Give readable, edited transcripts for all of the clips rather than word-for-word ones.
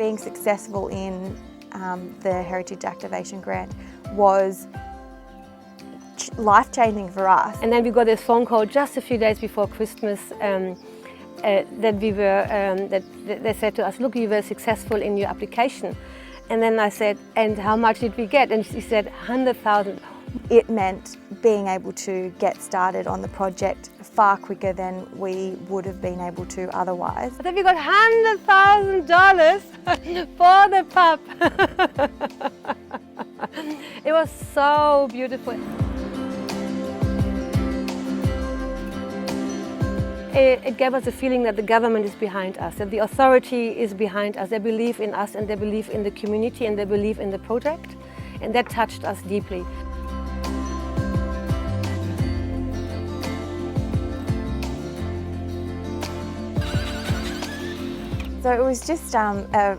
being successful in the Heritage Activation Grant was life-changing for us. And then we got this phone call just a few days before Christmas that they said to us, look, you were successful in your application. And then I said, and how much did we get? And she said, 100,000. It meant being able to get started on the project far quicker than we would have been able to otherwise. But then we got $100,000 for the pub. It was so beautiful. It gave us a feeling that the government is behind us, that the authority is behind us. They believe in us and they believe in the community and they believe in the project. And that touched us deeply. So it was just a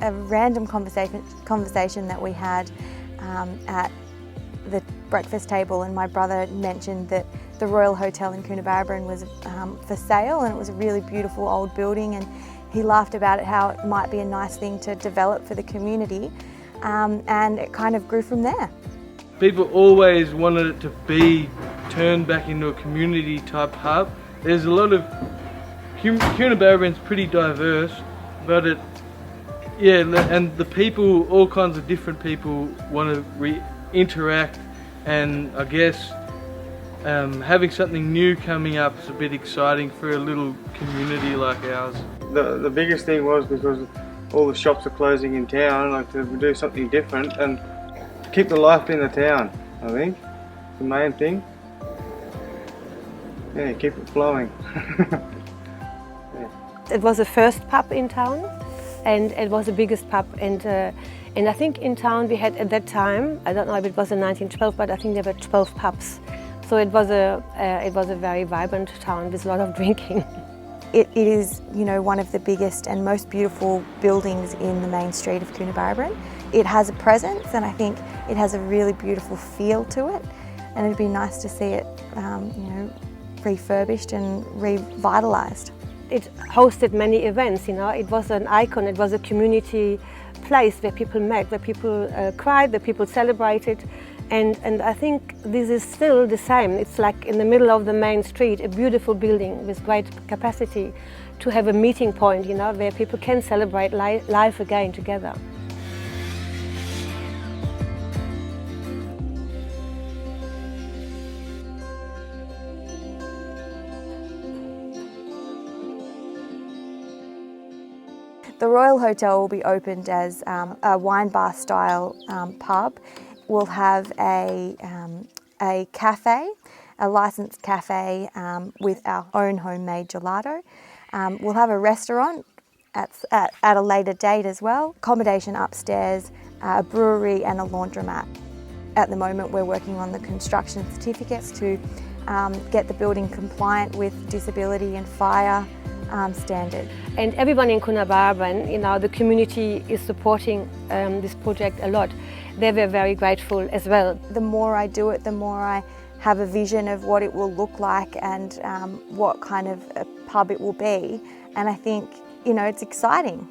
random conversation that we had at the breakfast table, and my brother mentioned that the Royal Hotel in Coonabarabran was for sale, and it was a really beautiful old building, and he laughed about it, how it might be a nice thing to develop for the community, and it kind of grew from there. People always wanted it to be turned back into a community type hub. There's a lot of Coonabarabran's pretty diverse, but and the people, all kinds of different people want to interact, and I guess having something new coming up is a bit exciting for a little community like ours. The biggest thing was because all the shops are closing in town, like to do something different and keep the life in the town, I think. The main thing. Yeah, keep it flowing. It was the first pub in town, and it was the biggest pub. And I think in town we had at that time, I don't know if it was in 1912, but I think there were 12 pubs. So it was a very vibrant town with a lot of drinking. It is, you know, one of the biggest and most beautiful buildings in the main street of Coonabarabran. It has a presence, and I think it has a really beautiful feel to it. And it'd be nice to see it, you know, refurbished and revitalised. It hosted many events, you know. It was an icon, it was a community place where people met, where people cried, where people celebrated. And I think this is still the same. It's like in the middle of the main street, a beautiful building with great capacity to have a meeting point, you know, where people can celebrate life again together. The Royal Hotel will be opened as a wine bar style pub. We'll have a cafe, a licensed cafe with our own homemade gelato. We'll have a restaurant at a later date as well. Accommodation upstairs, a brewery and a laundromat. At the moment we're working on the construction certificates to get the building compliant with disability and fire standard. And everyone in Coonabarabran, you know, the community is supporting this project a lot. They were very grateful as well. The more I do it, the more I have a vision of what it will look like and what kind of a pub it will be. And I think, you know, it's exciting.